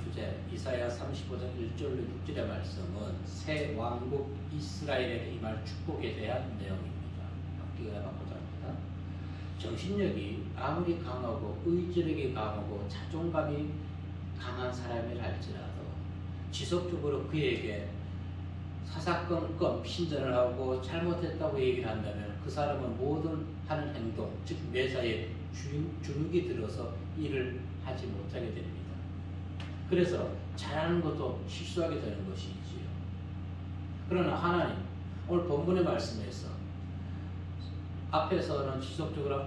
주제 이사야 35장 1절로 6절의 말씀은 새 왕국 이스라엘에게 임할 축복에 대한 내용입니다. 바뀌어야 바꾸자 합니다. 정신력이 아무리 강하고 의지력이 강하고 자존감이 강한 사람이라 할지라도 지속적으로 그에게 사사건건 핀잔을 하고 잘못했다고 얘기를 한다면 그 사람은 모든 하는 행동, 즉 매사에 주눅이 들어서 일을 하지 못하게 됩니다. 그래서 잘하는 것도 실수하게 되는 것이지요. 그러나 하나님 오늘 본문의 말씀에서 앞에서는 지속적으로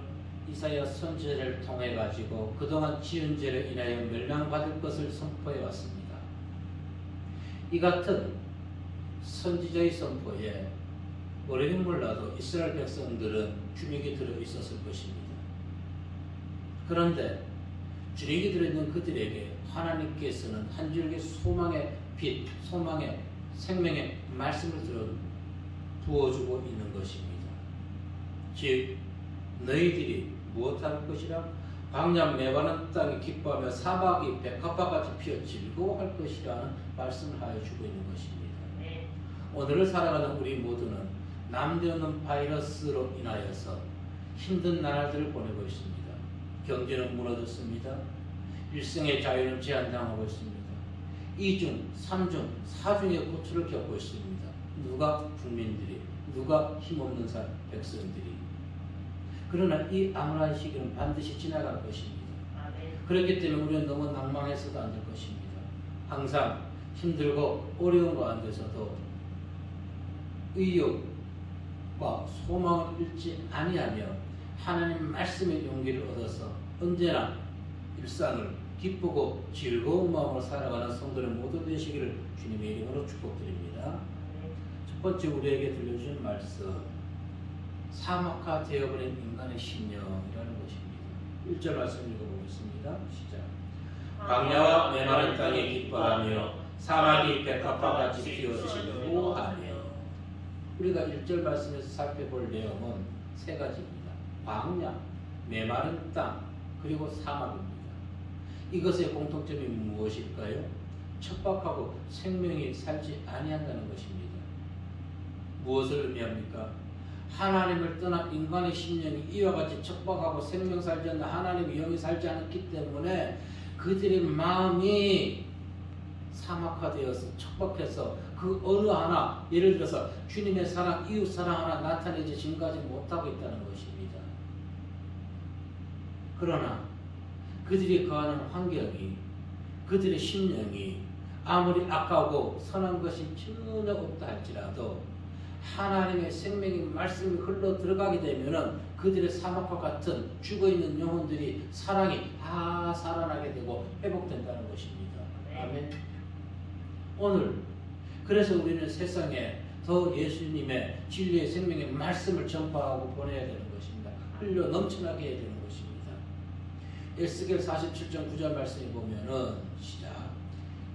이사야 선지자를 통해 가지고 그동안 지은 죄로 인하여 멸망받을 것을 선포해 왔습니다. 이 같은 선지자의 선포에 모르긴 몰라도 이스라엘 백성들은 주눅이 들어 있었을 것입니다. 그런데 주눅이 들어있는 그들에게 하나님께서는 한 줄기 소망의 빛, 소망의 생명의 말씀을 부어주고 있는 것입니다. 즉 너희들이 무엇할 것이라? 광야 메마른 땅이 기뻐하며 사막이 백합화같이 피어 즐거워할 것이라는 말씀을 하여 주고 있는 것입니다. 오늘을 살아가는 우리 모두는 남대없는 바이러스로 인하여서 힘든 나날들을 보내고 있습니다. 경제는 무너졌습니다. 일생의 자유는 제한당하고 있습니다. 2중, 3중, 4중의 고초를 겪고 있습니다. 누가? 국민들이. 누가? 힘없는 백성들이. 그러나 이 암울한 시기는 반드시 지나갈 것입니다. 그렇기 때문에 우리는 너무 낭망해서도 안 될 것입니다. 항상 힘들고 어려운 가운데서도 의욕과 소망을 잃지 아니하며 하나님 말씀의 용기를 얻어서 언제나 일상을 기쁘고 즐거운 마음으로 살아가는 성도들 모두 되시기를 주님의 이름으로 축복드립니다. 첫 번째 우리에게 들려주신 말씀, 사막화 되어버린 인간의 심령이라는 것입니다. 1절 말씀 읽어보겠습니다. 시작. 광야와 메마른 땅에 기뻐하며 사막이 백합화같이 피어지고 하며. 우리가 1절 말씀에서 살펴볼 내용은 세 가지입니다. 광야, 메마른 땅, 그리고 사막입니다. 이것의 공통점이 무엇일까요? 척박하고 생명이 살지 아니한다는 것입니다. 무엇을 의미합니까? 하나님을 떠난 인간의 심령이 이와 같이 척박하고 생명 살지 않는 하나님의 영이 살지 않았기 때문에 그들의 마음이 사막화되어서 척박해서 그 어느 하나, 예를 들어서 주님의 사랑, 이웃 사랑 하나 나타내지 지금까지 못하고 있다는 것입니다. 그러나 그들이 거하는 환경이, 그들의 심령이 아무리 아까우고 선한 것이 전혀 없다 할지라도 하나님의 생명의 말씀이 흘러 들어가게 되면은 그들의 사막과 같은 죽어있는 영혼들이 사랑이 다 살아나게 되고 회복된다는 것입니다. 아멘. 오늘 그래서 우리는 세상에 더 예수님의 진리의 생명의 말씀을 전파하고 보내야 되는 것입니다. 흘려 넘쳐나게 해야 되는 것입니다. 에스겔 47장 9절 말씀에 보면은 시작.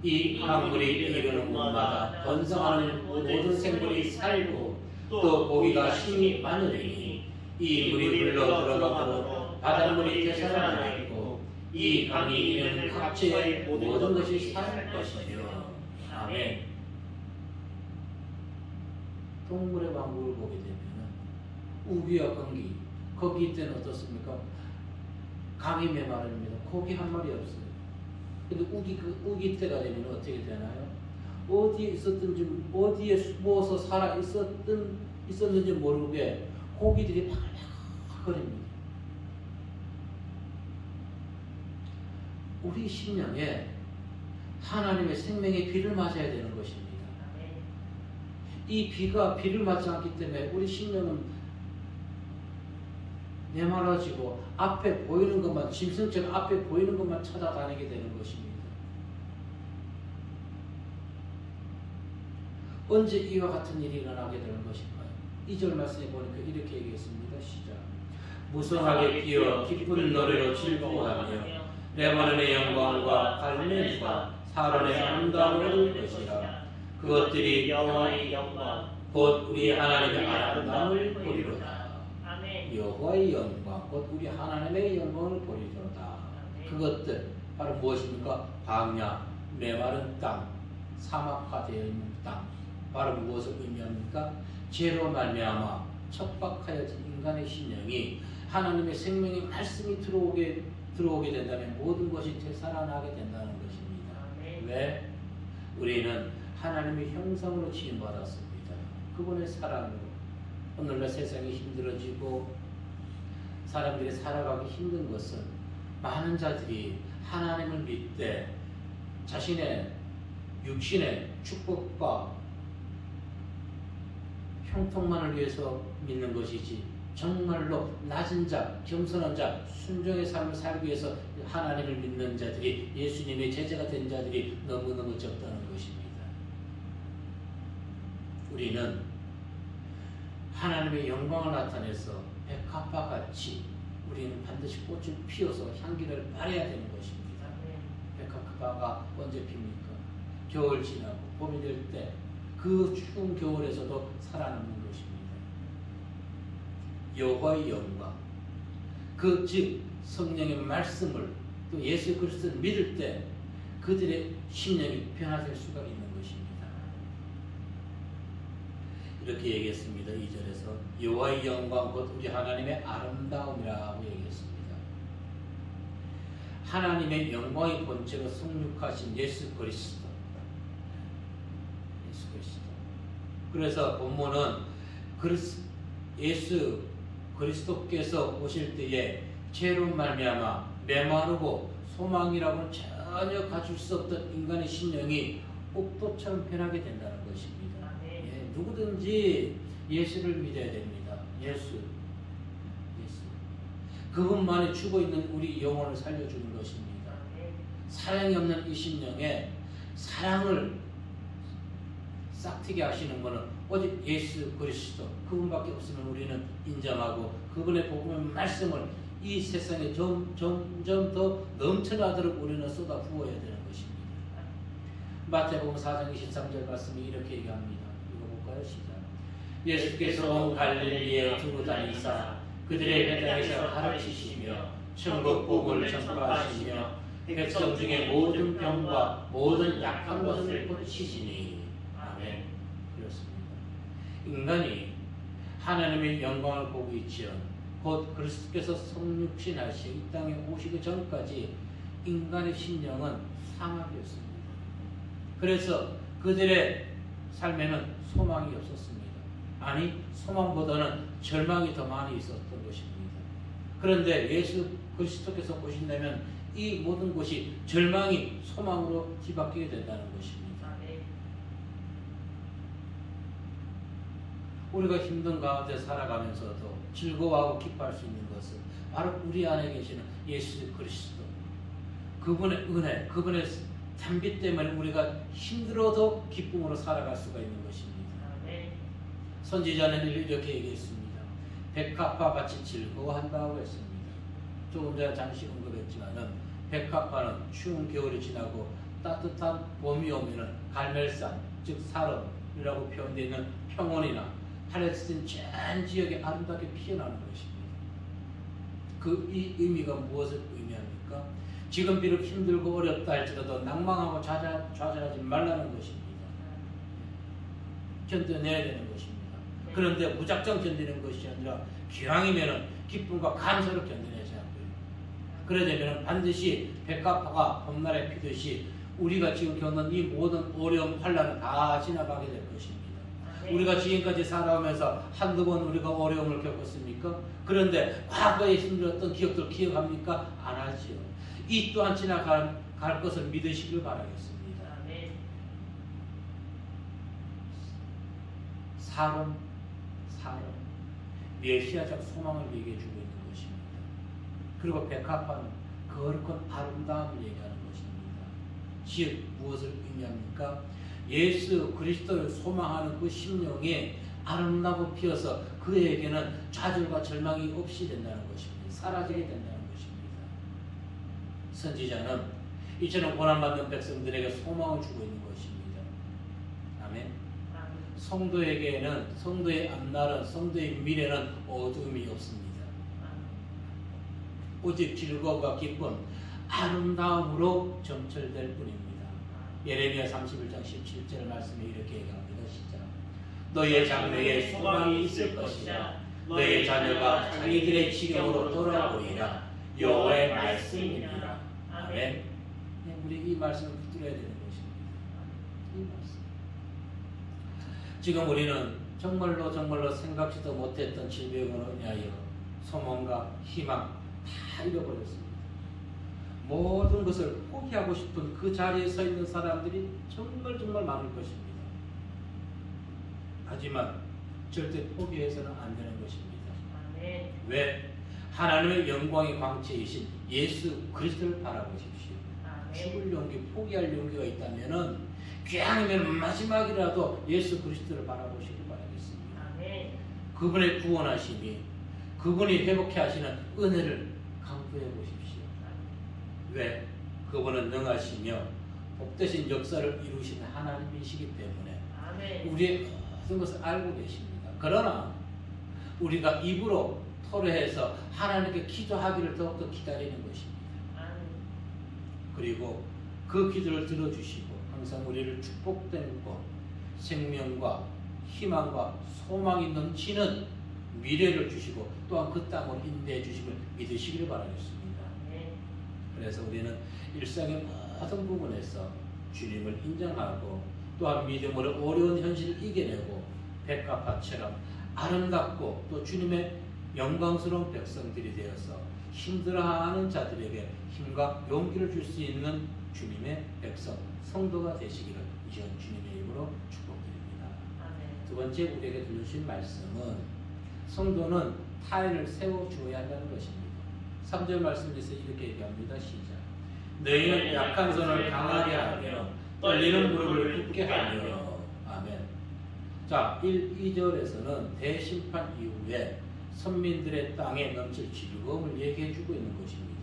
이 강물이 이르는 곳마다 번성하는 모든 생물이 살고 또 고기가 힘이 많으니 이 물이 흘러 들어가고 바닷물이 되살아나고 이 강이 이르는 각지의 모든 것이 살 것이며. 아멘. 동물의 왕국을 보게 되면 우기와 건기, 거기 때는 어떻습니까? 강이 메마릅니다. 고기 한 마리 없어요. 근데 우기 때가 되면 어떻게 되나요? 어디에 있었든지, 어디에 숨어서 살아 있었는지 모르게 고기들이 파락거립니다. 우리 심령에 하나님의 생명의 비를 맞아야 되는 것입니다. 이 비를 맞지 않기 때문에 우리 심령은 메말라지고 앞에 보이는 것만, 짐승처럼 앞에 보이는 것만 찾아다니게 되는 것입니다. 언제 이와 같은 일이 일어나게 되는 것일까요? 2절 말씀에 보니까 이렇게 얘기했습니다. 시작. 무성하게 뛰어 기쁜 노래로 즐거워하며 레바논의 영광과 갈멜과 사론의 아름다움을 얻을 것이라. 그것들이 여호와의 영광 곧 우리 하나님의 아름다움을 보리로다. 여호와의 영광 곧 우리 하나님의 영광을 보리로다. 그것들 바로 무엇입니까? 광야, 메마른 땅, 사막화되어 있는 땅, 바로 무엇을 의미합니까? 죄로 말미암아 척박하여진 인간의 심령이 하나님의 생명의 말씀이 들어오게 된다면 모든 것이 되살아나게 된다는 것입니다. 왜? 우리는 하나님의 형상으로 지음받았습니다. 그분의 사랑으로. 오늘날 세상이 힘들어지고 사람들이 살아가기 힘든 것은 많은 자들이 하나님을 믿되 자신의 육신의 축복과 형통만을 위해서 믿는 것이지 정말로 낮은 자, 겸손한 자, 순종의 삶을 살기 위해서 하나님을 믿는 자들이, 예수님의 제자가 된 자들이 너무너무 적다는 것입니다. 우리는 하나님의 영광을 나타내서 백합화 같이 우리는 반드시 꽃을 피워서 향기를 발해야 되는 것입니다. 백합화가 언제 핍니까? 겨울 지나고 봄이 될 때 그 추운 겨울에서도 살아남는 것입니다. 여호와의 영광, 즉 성령의 말씀을 또 예수 그리스도를 믿을 때 그들의 심령이 변화될 수가 있는 것입니다. 이렇게 얘기했습니다. 2절에서 여호와의 영광 곧 우리 하나님의 아름다움이라고 얘기했습니다. 하나님의 영광의 본체로 성육하신 예수 그리스도. 그래서 본문은 예수 그리스도께서 오실 때에 죄로 말미암아 메마르고 소망이라고는 전혀 가질 수 없던 인간의 심령이 옥토처럼 변하게 된다는 것입니다. 예, 누구든지 예수를 믿어야 됩니다. 예수. 그분만이 죽어있는 우리 영혼을 살려주는 것입니다. 사랑이 없는 이 심령에 사랑을 싹트게 하시는 것은 오직 예수 그리스도 그분밖에 없으면 우리는 인정하고 그분의 복음의 말씀을 이 세상에 점점 더 넘쳐나도록 우리는 쏟아 부어야 되는 것입니다. 마태복음 4장 23절 말씀이 이렇게 얘기합니다. 읽어볼까요? 시작. 예수께서 온 갈릴리에 두루 다니사 그들의 회당에서 가르치시며 천국 복음을 전파하시며 백성 중에 모든 병과 모든 약한 것을 고치시니. 아멘. 그렇습니다. 인간이 하나님의 영광을 보고 있지요. 곧 그리스도께서 성육신하시 이 땅에 오시기 전까지 인간의 심령은 상합이었습니다. 그래서 그들의 삶에는 소망이 없었습니다. 아니, 소망보다는 절망이 더 많이 있었던 것입니다. 그런데 예수 그리스도께서 오신다면 이 모든 것이 절망이 소망으로 뒤바뀌게 된다는 것입니다. 우리가 힘든 가운데 살아가면서도 즐거워하고 기뻐할 수 있는 것은 바로 우리 안에 계시는 예수 그리스도, 그분의 은혜, 그분의 담비 때문에 우리가 힘들어도 기쁨으로 살아갈 수가 있는 것입니다. 선지자는 이렇게 얘기했습니다. 백합화 같이 즐거워한다고 했습니다. 조금 전에 잠시 언급했지만은 백합화는 추운 겨울이 지나고 따뜻한 봄이 오면은 갈멜산, 즉 사름이라고 표현되어 있는 평원이나 팔레스틴 전 지역에 아름답게 피어나는 것입니다. 이 의미가 무엇을 의미합니까? 지금 비록 힘들고 어렵다 할지라도 낭망하고 좌절하지 말라는 것입니다. 견뎌내야 되는 것입니다. 그런데 무작정 견디는 것이 아니라 기왕이면 기쁨과 감사로 견뎌내지 않고요. 그러려면 반드시 백합화가 봄날에 피듯이 우리가 지금 겪는 이 모든 어려움, 환난을 다 지나가게 될 것입니다. 우리가 지금까지 살아오면서 한두 번 우리가 어려움을 겪었습니까? 그런데 과거에 힘들었던 기억들 기억합니까? 안 하지요. 이 또한 지나갈 것을 믿으시길 바라겠습니다. 사람 메시아적 소망을 얘기해주고 있는 것입니다. 그리고 백합화는 거룩한 아름다움을 얘기하는 것입니다. 즉 무엇을 의미합니까? 예수 그리스도를 소망하는 그 심령에 아름다고 피어서 그에게는 좌절과 절망이 없이 된다는 것입니다. 사라지게 된다는 것입니다. 선지자는 이처럼 고난받는 백성들에게 소망을 주고 있는 것입니다. 아멘. 성도에게는, 성도의 앞날은, 성도의 미래는 어둠이 없습니다. 오직 즐거움과 기쁨, 아름다움으로 점철될 뿐입니다. 예레미야 31장 17절 말씀에 이렇게 얘기합니다. 시작. 너희의 장래에 소망이 있을 것이라. 너희의 자녀가 자기들의 지경으로 돌아오리라. 여호와의 말씀이니라. 아멘. 우리 이 말씀을 붙들어야 되는 것입니다. 이 말씀. 지금 우리는 정말로 생각지도 못했던 질병으로 인하여 소망과 희망 다 잃어버렸습니다. 모든 것을 포기하고 싶은 그 자리에 서 있는 사람들이 정말 많을 것입니다. 하지만 절대 포기해서는 안 되는 것입니다. 아멘. 왜? 하나님의 영광의 광채이신 예수 그리스도를 바라보십시오. 아멘. 죽을 용기, 포기할 용기가 있다면은 귀하면 마지막이라도 예수 그리스도를 바라보시길 바라겠습니다. 아멘. 그분의 구원하심이, 그분이 회복해 하시는 은혜를 강구해 보십시오. 왜? 그분은 능하시며 복되신 역사를 이루시는 하나님이시기 때문에 아멘. 우리의 모든 것을 알고 계십니다. 그러나 우리가 입으로 토로해서 하나님께 기도하기를 더욱더 기다리는 것입니다. 아멘. 그리고 그 기도를 들어주시고 항상 우리를 축복된 것, 생명과 희망과 소망이 넘치는 미래를 주시고 또한 그 땅으로 인도해 주심을 믿으시기를 바라겠습니다. 그래서 우리는 일상의 모든 부분에서 주님을 인정하고 또한 믿음으로 어려운 현실을 이겨내고 백합화처럼 아름답고 또 주님의 영광스러운 백성들이 되어서 힘들어하는 자들에게 힘과 용기를 줄 수 있는 주님의 백성, 성도가 되시기를 이전 주님의 이름으로 축복드립니다. 아멘. 두 번째 우리에게 들려주신 말씀은 성도는 타인을 세워주어야 한다는 것입니다. 3절 말씀에서 이렇게 얘기합니다. 시작. 너희는 약한 손을 강하게 하며 떨리는 무릎을 굳게 하며. 아멘. 자, 2절에서는 대심판 이후에 선민들의 땅에 넘칠 즐거움을 얘기해주고 있는 것입니다.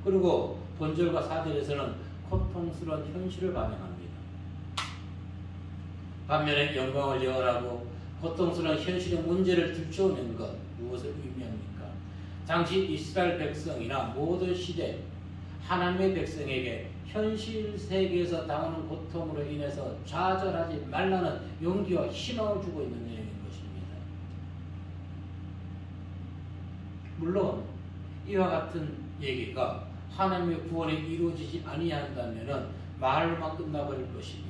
그리고 본절과 4절에서는 고통스러운 현실을 반영합니다. 반면에 영광을 예언하고 고통스러운 현실의 문제를 들춰오는 것, 무엇을 의미합니까? 당시 이스라엘 백성이나 모든 시대 하나님의 백성에게 현실 세계에서 당하는 고통으로 인해서 좌절하지 말라는 용기와 희망을 주고 있는 내용인 것입니다. 물론 이와 같은 얘기가 하나님의 구원이 이루어지지 아니한다면 말로만 끝나버릴 것입니다.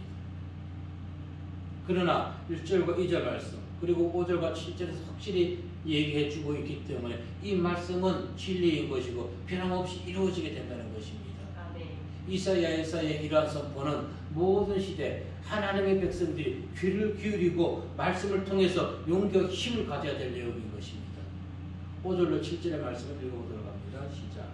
그러나 1절과 2절 말씀 그리고 5절과 7절에서 확실히 얘기해주고 있기 때문에 이 말씀은 진리인 것이고 변함없이 이루어지게 된다는 것입니다. 아멘. 이사야에서의 이러한 선포는 모든 시대 하나님의 백성들이 귀를 기울이고 말씀을 통해서 용기와 힘을 가져야 될 내용인 것입니다. 5절로 7절의 말씀을 읽어보도록 합니다. 시작.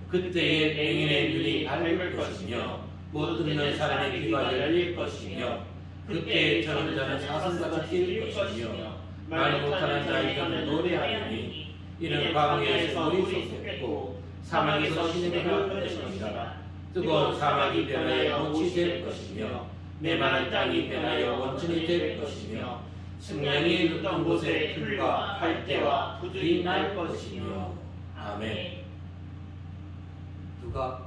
그때의 맹인의 눈이 밝을 것이며 못 듣는 사람의 귀가 열릴 것이며 그때 저런 자는 사슴같이 뛸 것이며 말 못하는 자에게는 노래하리니 이는 광야에서 물이 솟겠고 사막에서 시내가 흐를 것이니라. 뜨거운 사막이 변하여 못이 될 것이며 메마른 땅이 변하여 원천이 될 것이며 승냥이 눕던 곳에 풀과 갈대와 부들이 날 것이며. 아멘. 누가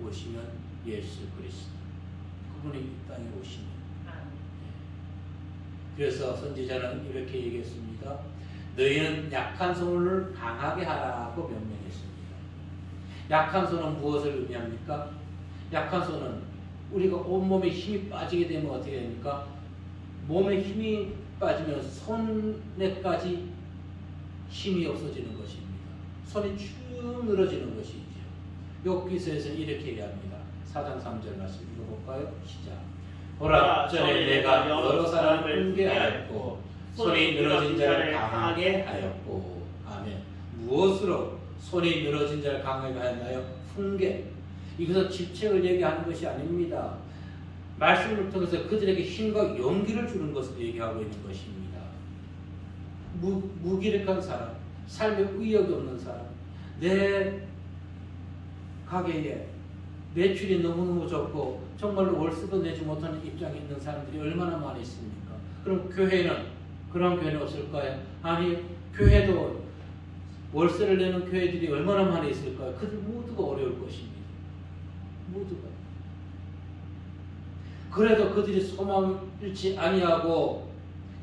오시면 예수 그리스도 그분이 이 땅에 오시면. 그래서 선지자는 이렇게 얘기했습니다. 너희는 약한 손을 강하게 하라고 명령했습니다. 약한 손은 무엇을 의미합니까? 약한 손은 우리가 온몸에 힘이 빠지게 되면 어떻게 됩니까? 몸에 힘이 빠지면 손에까지 힘이 없어지는 것입니다. 손이 쭉 늘어지는 것이죠. 욥기서에서는 이렇게 얘기합니다. 4장 3절 말씀 읽어볼까요? 시작. 보라, 전에 내가 여러 사람을 훈계하였고 손이 늘어진 자를 강하게 하였고. 아멘. 무엇으로 손이 늘어진 자를 강하게 하였나요? 훈계. 이것은 질책을 얘기하는 것이 아닙니다. 말씀을 통해서 그들에게 힘과 용기를 주는 것을 얘기하고 있는 것입니다. 무기력한 사람, 삶에 의욕이 없는 사람, 내 가게에 매출이 너무너무 적고 정말로 월세도 내지 못하는 입장에 있는 사람들이 얼마나 많이 있습니까? 그럼 교회는 그런 교회는 없을까요? 아니, 교회도 월세를 내는 교회들이 얼마나 많이 있을까요? 그들 모두가 어려울 것입니다. 모두가. 그래도 그들이 소망을 잃지 아니하고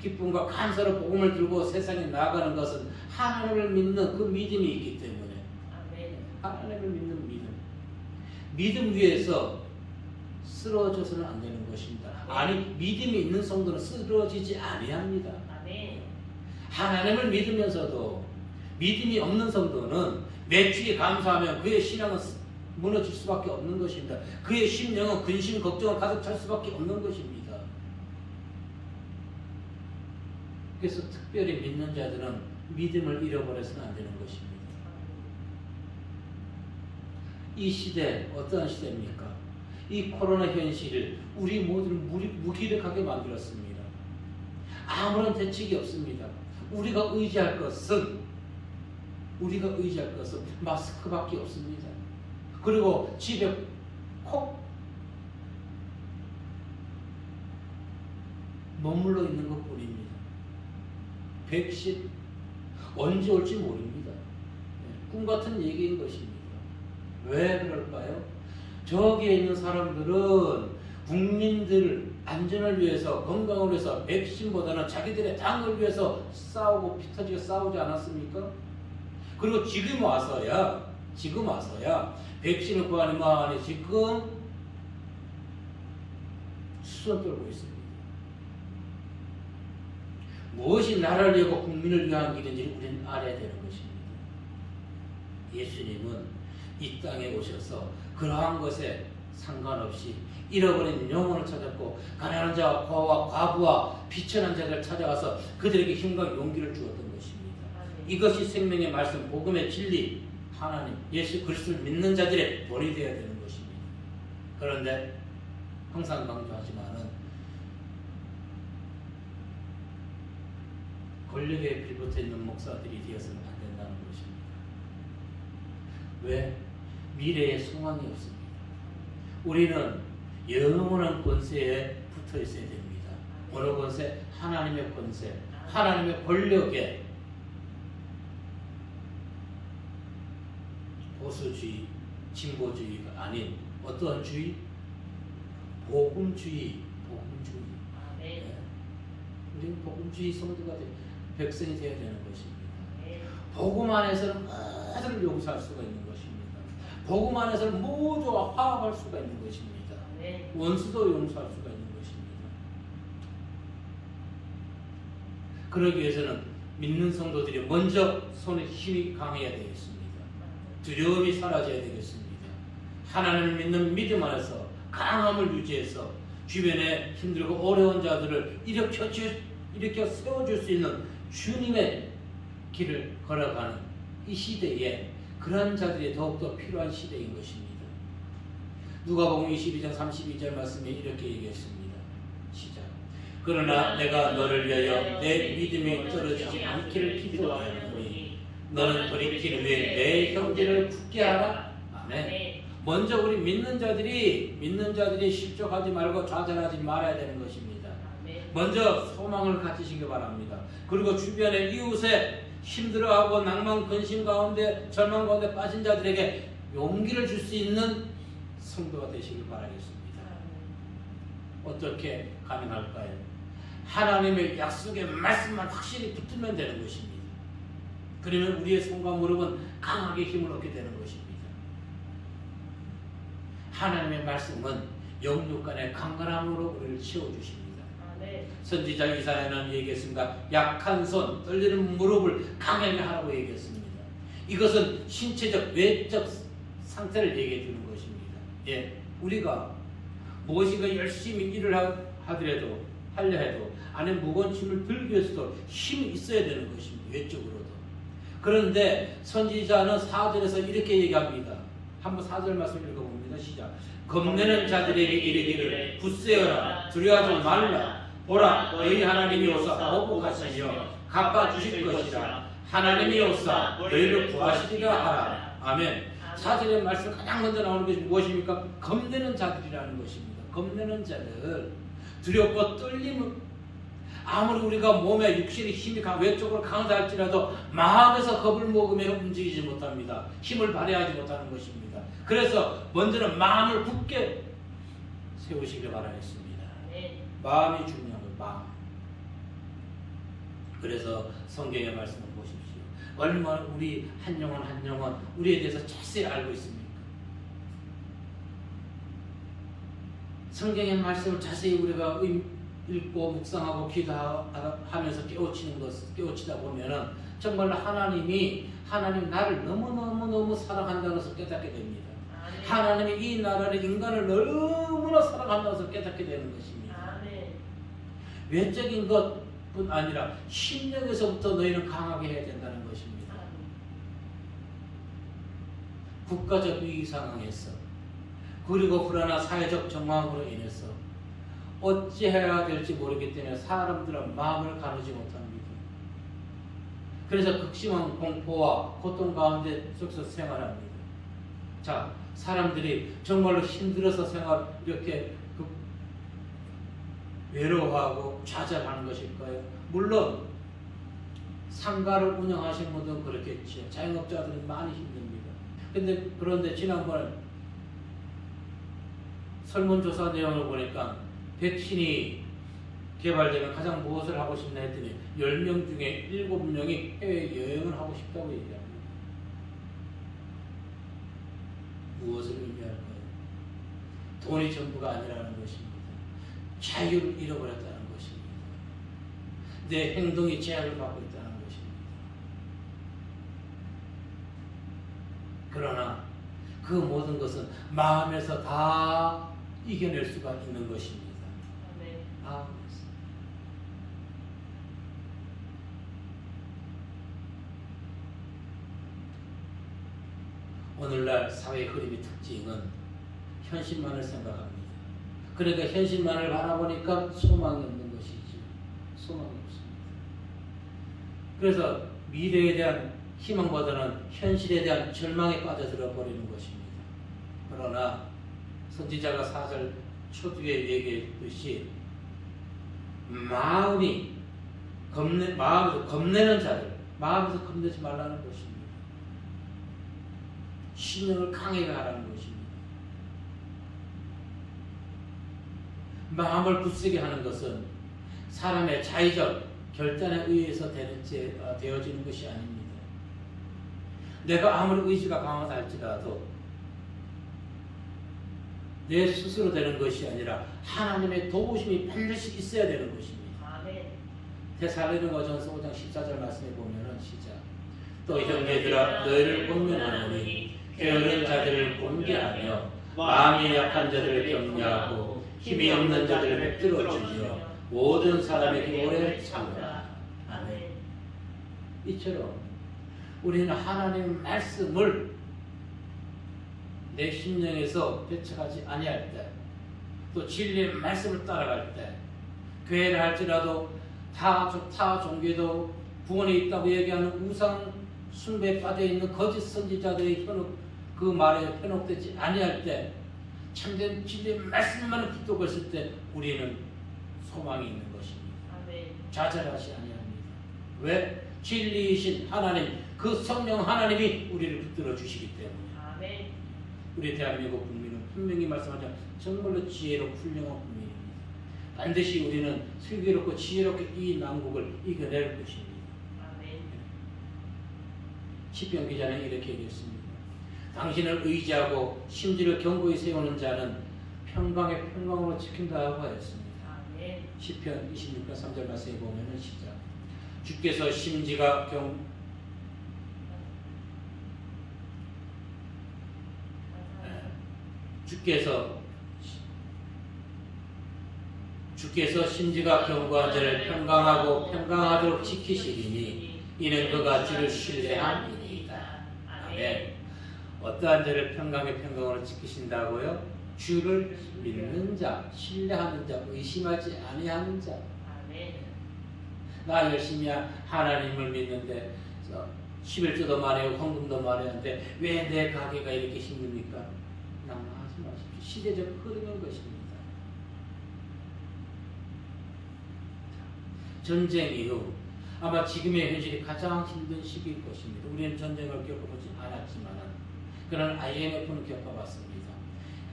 기쁨과 감사로 복음을 들고 세상에 나아가는 것은 하나님을 믿는 그 믿음이 있기 때문에 하나님을 믿는 믿음 위에서 쓰러져서는 안 되는 것입니다. 아니 믿음이 있는 성도는 쓰러지지 아니합니다. 하나님을 믿으면서도 믿음이 없는 성도는 매주에 감사하면 그의 신앙은 무너질 수밖에 없는 것입니다. 그의 심령은 근심, 걱정을 가득 찰 수밖에 없는 것입니다. 그래서 특별히 믿는 자들은 믿음을 잃어버려서는 안 되는 것입니다. 이 시대 어떠한 시대입니까? 이 코로나 현실을 우리 모두를 무기력하게 만들었습니다. 아무런 대책이 없습니다. 우리가 의지할 것은 마스크밖에 없습니다. 그리고 집에 콕 머물러 있는 것뿐입니다. 백신 언제 올지 모릅니다. 꿈 같은 얘기인 것입니다. 왜 그럴까요? 저기에 있는 사람들은 국민들 안전을 위해서, 건강을 위해서 백신보다는 자기들의 당을 위해서 싸우고 피터지게 싸우지 않았습니까? 그리고 지금 와서야 백신을 구하니만이 지금 수선 떨고 있습니다. 무엇이 나라를 위하고 국민을 위한 길인지 우리는 알아야 되는 것입니다. 예수님은 이 땅에 오셔서 그러한 것에 상관없이 잃어버린 영혼을 찾았고 가난한 자와 고아와 과부와 비천한 자들을 찾아가서 그들에게 힘과 용기를 주었던 것입니다. 이것이 생명의 말씀, 복음의 진리, 하나님, 예수 그리스도를 믿는 자들의 본이 되어야 되는 것입니다. 그런데 항상 강조하지만은 권력에 빌붙어 있는 목사들이 되어서는 안 된다는 것입니다. 왜? 미래에 소망이 없습니다. 우리는 영원한 권세에 붙어 있어야 됩니다. 어느 권세? 하나님의 권세, 하나님의 권력에 보수주의, 진보주의가 아닌 어떠한 주의? 복음주의. 네. 우리는 복음주의 성도가 백성이 되어야 되는 것입니다. 복음 안에서는 모두를 용서할 수가 있는 것입니다. 복음 안에서는 모두와 화합할 수가 있는 것입니다. 원수도 용서할 수가 있는 것입니다. 그러기 위해서는 믿는 성도들이 먼저 손에 힘이 강해야 되겠습니다. 두려움이 사라져야 되겠습니다. 하나님을 믿는 믿음 안에서 강함을 유지해서 주변에 힘들고 어려운 자들을 일으켜 세워줄 수 있는 주님의 길을 걸어가는 이 시대에 그런 자들이 더욱더 필요한 시대인 것입니다. 누가복음 22장 32절 말씀에 이렇게 얘기했습니다. 시작. 그러나 내가 너를 위하여 내 믿음이 떨어지지 않기를 기도하노니 너는 돌이키는 후에 내 형제를 굳게 하라. 아멘. 먼저 우리 믿는 자들이 실족하지 말고 좌절하지 말아야 되는 것입니다. 먼저 소망을 가지시기 바랍니다. 그리고 주변의 이웃에 힘들어하고 낭만, 근심 가운데, 절망 가운데 빠진 자들에게 용기를 줄 수 있는 성도가 되시길 바라겠습니다. 어떻게 가능할까요? 하나님의 약속의 말씀만 확실히 붙들면 되는 것입니다. 그러면 우리의 손과 무릎은 강하게 힘을 얻게 되는 것입니다. 하나님의 말씀은 영육간의 강건함으로 우리를 채워주십니다. 선지자 이사야는 얘기했습니다. 약한 손, 떨리는 무릎을 강하게 하라고 얘기했습니다. 이것은 신체적, 외적 상태를 얘기해 주는 것입니다. 예, 우리가 무엇인가 열심히 일을 하려 해도 안에 무거운 짐을 들기 위해서도 힘이 있어야 되는 것입니다. 외적으로도. 그런데 선지자는 4절에서 이렇게 얘기합니다. 한번 4절 말씀 읽어봅니다. 시작. 겁내는 자들에게 이르기를 굳세어라, 두려워하지 말라. 보라, 너희 하나님이 오사 보복하시며 갚아주실 것이라. 하나님이 오사 너희를 구하시리라 하라. 아멘. 4절의 말씀 가장 먼저 나오는 것이 무엇입니까? 겁내는 자들이라는 것입니다. 겁내는 자들, 두렵고 떨림은 아무리 우리가 몸에 육신의 힘이 외적으로 강하다 할지라도 마음에서 겁을 먹으면 움직이지 못합니다. 힘을 발휘하지 못하는 것입니다. 그래서 먼저는 마음을 굳게 세우시길 바라겠습니다. 마음이 중요한 거예요. 마음. 그래서 성경의 말씀을 보십시오. 얼마나 우리 한 영혼 한 영혼 우리에 대해서 자세히 알고 있습니까? 성경의 말씀을 자세히 우리가 읽고 묵상하고 기도하면서 깨우치다 보면은 정말 하나님 나를 너무 사랑한다는 것을 깨닫게 됩니다. 하나님이 이 나라를 인간을 너무나 사랑한다는 것을 깨닫게 되는 것입니다. 외적인 것뿐 아니라 심령에서부터 너희는 강하게 해야 된다는 것입니다. 국가적 위기 상황에서 그리고 불안한 사회적 정황으로 인해서 어찌해야 될지 모르기 때문에 사람들은 마음을 가누지 못합니다. 그래서 극심한 공포와 고통 가운데 속에서 생활합니다. 자, 사람들이 정말로 힘들어서 이렇게 외로워하고 좌절하는 것일까요? 물론 상가를 운영하시는 분들은 그렇겠죠. 자영업자들은 많이 힘듭니다. 그런데 지난번 설문조사 내용을 보니까 백신이 개발되면 가장 무엇을 하고 싶나 했더니 10명 중에 7명이 해외여행을 하고 싶다고 얘기합니다. 무엇을 의미할까요? 돈이 전부가 아니라는 것입니다. 자유를 잃어버렸다는 것입니다. 내 행동이 제약을 받고 있다는 것입니다. 그러나 그 모든 것은 마음에서 다 이겨낼 수가 있는 것입니다. 오늘날 사회의 흐름의 특징은 현실만을 생각합니다. 그러니까 현실만을 바라보니까 소망이 없는 것이죠. 소망이 없습니다. 그래서 미래에 대한 희망보다는 현실에 대한 절망에 빠져들어 버리는 것입니다. 그러나 선지자가 4절 초두에 얘기했듯이 마음에서 겁내는 자들, 마음에서 겁내지 말라는 것입니다. 신령을 강하게 하라는 것입니다. 마음을 굳세게 하는 것은 사람의 자의적 결단에 의해서 되어지는 것이 아닙니다. 내가 아무리 의지가 강하다 할지라도 내 스스로 되는 것이 아니라 하나님의 도우심이 반드시 있어야 되는 것입니다. 데살로니가전서 5장 14절 말씀에 보면은 시작. 또 형제들아 너희를 권면하노니 게으른 자들을 권계하며 마음이 약한 자들을 격려하고 힘이 없는 자들을 붙들어 주며 모든 사람에게 오래 참으라. 아멘. 이처럼 우리는 하나님의 말씀을 내 심령에서 배척하지 아니할 때, 또 진리의 말씀을 따라갈 때, 교회를 할지라도 타 종교도 구원에 있다고 얘기하는 우상 숭배에 빠져있는 거짓 선지자들의 그 말에 현혹되지 아니할 때, 참된 진리의 말씀만을 붙들고 있을 때 우리는 소망이 있는 것입니다. 좌절하지 아니합니다. 왜? 진리이신 하나님, 그 성령 하나님이 우리를 붙들어 주시기 때문에. 우리 대한민국 국민은 분명히 말씀하자 정말로 지혜롭고 훌륭한 국민입니다. 반드시 우리는 슬기롭고 지혜롭게 이 난국을 이겨낼 것입니다. 시편 기자는 이렇게 얘기했습니다. 당신을 의지하고 심지를 견고히 세우는 자는 평강의 평강으로 지킨다고 하였습니다. 시편 26편 3절 말씀에 보면은 시작. 주께서 심지가 주께서 심지가 견고한 자를 평강하고 평강하도록 지키시리니 이는 그가 주를 신뢰함이니이다. 아멘. 어떠한 자를 평강의 평강으로 지키신다고요? 주를 믿는 자, 신뢰하는 자, 의심하지 아니하는 자. 나 열심히 하나님을 믿는데 11조도 말해요, 헌금도 말하는데 왜 내 가게가 이렇게 힘듭니까? 낭만하지 마십시오. 시대적 흐름인 것입니다. 전쟁 이후 아마 지금의 현실이 가장 힘든 시기일 것입니다. 우리는 전쟁을 겪어보지 않았지만 그러나 IMF는 겪어봤습니다.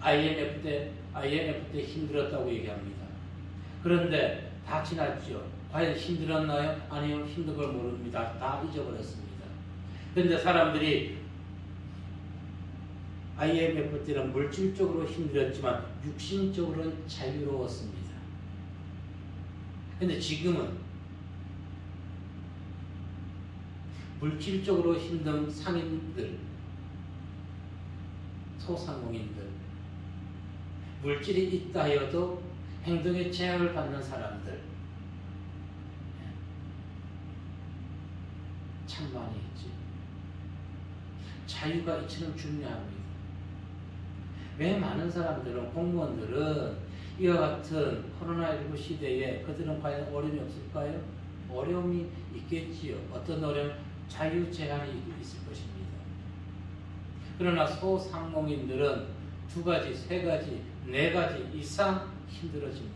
IMF 때 힘들었다고 얘기합니다. 그런데 다 지났죠. 과연 힘들었나요? 아니요. 힘든 걸 모릅니다. 다 잊어버렸습니다. 그런데 사람들이 IMF 때는 물질적으로 힘들었지만 육신적으로는 자유로웠습니다. 그런데 지금은 물질적으로 힘든 상인들, 소상공인들, 물질이 있다 하여도 행동에 제약을 받는 사람들 참 많이 있지. 자유가 이처럼 중요합니다. 왜 많은 사람들은, 공무원들은 이와 같은 코로나19 시대에 그들은 과연 어려움이 없을까요? 어려움이 있겠지요. 어떤 어려움? 자유 제한이 있을 것입니다. 그러나 소상공인들은 2가지, 3가지, 4가지 이상 힘들어집니다.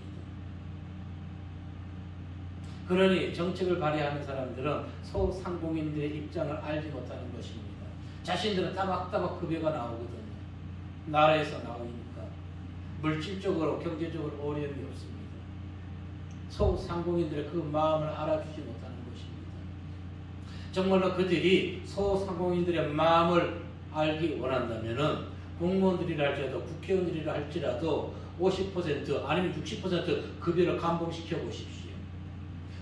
그러니 정책을 발의하는 사람들은 소상공인들의 입장을 알지 못하는 것입니다. 자신들은 따박따박 급여가 나오거든요. 나라에서 나오니까 물질적으로, 경제적으로 어려움이 없습니다. 소상공인들의 그 마음을 알아주지 못하는 것입니다. 정말로 그들이 소상공인들의 마음을 알기 원한다면은 공무원들이라 할지라도 국회의원들이라 할지라도 50% 아니면 60% 급여를 감봉시켜 보십시오.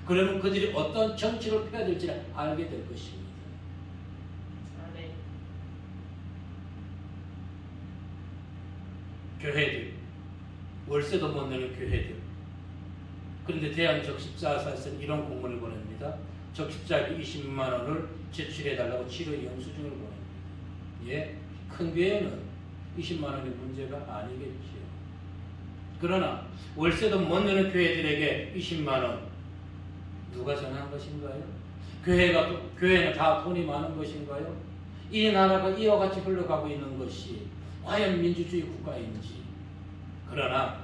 그러면 그들이 어떤 정책을 펴야 될지를 알게 될 것입니다. 교회들, 월세도 못 내는 교회들. 그런데 대한적십자사에서는 이런 공문을 보냅니다. 적십자비 20만 원을 제출해달라고 치료 영수증을 보냅니다. 예, 큰 교회는 20만 원이 문제가 아니겠지요. 그러나 월세도 못 내는 교회들에게 20만 원 누가 정한 것인가요? 교회는 다 돈이 많은 것인가요? 이 나라가 이와 같이 흘러가고 있는 것이 과연 민주주의 국가인지. 그러나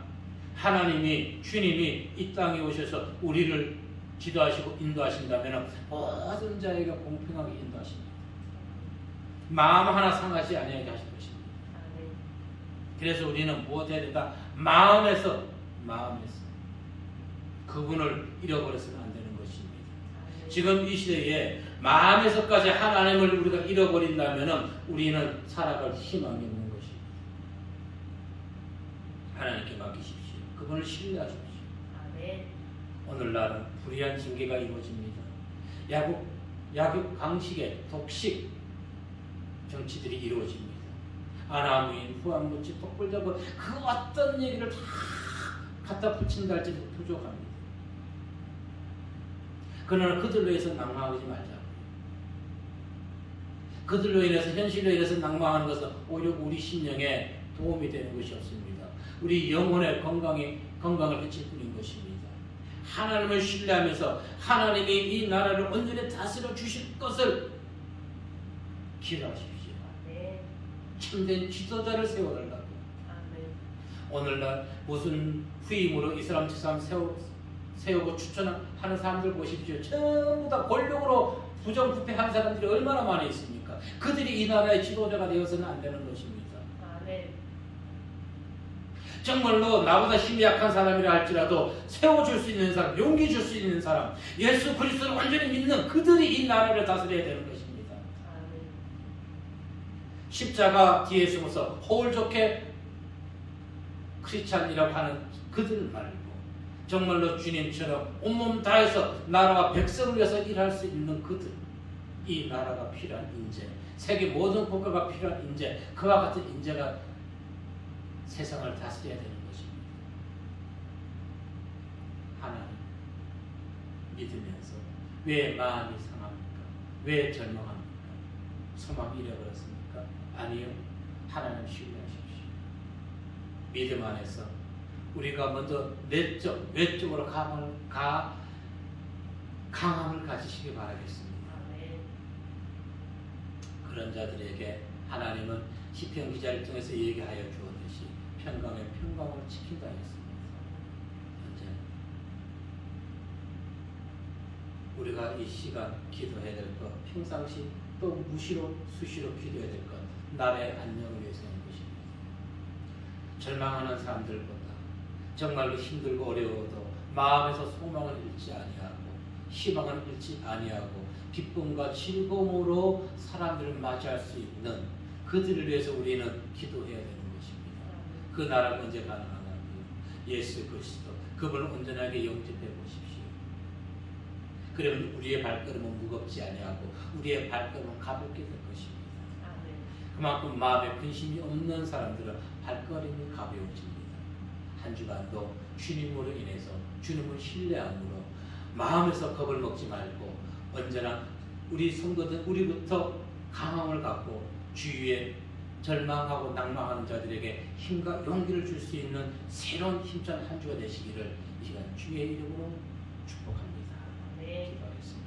하나님이, 주님이 이 땅에 오셔서 우리를 지도하시고 인도하신다면 모든 자에게 공평하게 인도하십니다. 마음 하나 상하지 아니하게 하실 것입니다. 그래서 우리는 무엇 해야 된다? 마음에서 그분을 잃어버려서는 안 되는 것입니다. 지금 이 시대에 마음에서까지 하나님을 우리가 잃어버린다면 우리는 살아갈 희망이 없는 것입니다. 하나님께 맡기십시오. 그분을 신뢰하십시오. 오늘날은 불의한 징계가 이루어집니다. 약육, 강식의 독식 정치들이 이루어집니다. 아나무인, 후한무치, 독불잡은 그 어떤 얘기를 다 갖다 붙인다 할지도 부족합니다. 그러나 그들로 해서 낭망하지 말자고요. 그들로 인해서, 현실로 인해서 낭망하는 것은 오히려 우리 심령에 도움이 되는 것이 없습니다. 우리 영혼의 건강을 해칠 뿐인 것입니다. 하나님을 신뢰하면서 하나님이 이 나라를 온전히 다스려 주실 것을 기도하십시오. 참된 지도자를 세워달라고. 오늘날 무슨 후임으로 이슬람 지상 세우고 추천하는 사람들 보십시오. 전부 다 권력으로 부정부패한 사람들이 얼마나 많이 있습니까? 그들이 이 나라의 지도자가 되어서는 안 되는 것입니다. 정말로 나보다 힘이 약한 사람이라 할지라도 세워줄 수 있는 사람, 용기 줄 수 있는 사람, 예수 그리스도를 완전히 믿는 그들이 이 나라를 다스려야 되는 것입니다. 십자가 뒤에 숨어서 허울 좋게 크리스찬이라고 하는 그들 말고 정말로 주님처럼 온몸 다해서 나라와 백성을 위해서 일할 수 있는 그들, 이 나라가 필요한 인재, 세계 모든 국가가 필요한 인재, 그와 같은 인재가 세상을 다스려야 되는 것입니다. 하나님 믿으면서 왜 마음이 상합니까? 왜 절망합니까? 소망 잃어버렸습니까? 아니요. 하나님 신뢰하십시오. 믿음 안에서 우리가 먼저 외적으로 강함을 가지시기 바라겠습니다. 그런 자들에게 하나님은 시편 기자를 통해서 얘기하여 주었듯이 평강의 평강을 지킨다 했습니다. 현재 우리가 이 시간 기도해야 될 것, 평상시 또 무시로 수시로 기도해야 될 것, 나라의 안녕을 위해서 하는 것입니다. 절망하는 사람들보다 정말로 힘들고 어려워도 마음에서 소망을 잃지 아니하고 희망을 잃지 아니하고 기쁨과 즐거움으로 사람들을 맞이할 수 있는 그들을 위해서 우리는 기도해야 되는 것입니다. 그 나라가 언제 가능하냐고요. 예수 그리스도 그분을 온전하게 영접해 보십시오. 그러면 우리의 발걸음은 무겁지 아니하고 우리의 발걸음은 가볍게 될 것입니다. 그만큼 마음에 근심이 없는 사람들은 발걸음이 가벼워집니다. 한 주간도 주님으로 인해서 주님을 신뢰함으로 마음에서 겁을 먹지 말고 언제나 우리 성도들 우리부터 강함을 갖고 주위에 절망하고 낭망하는 자들에게 힘과 용기를 줄 수 있는 새로운 힘찬 한 주가 되시기를 이 시간 주의 이름으로 축복합니다. 네. 기도하겠습니다.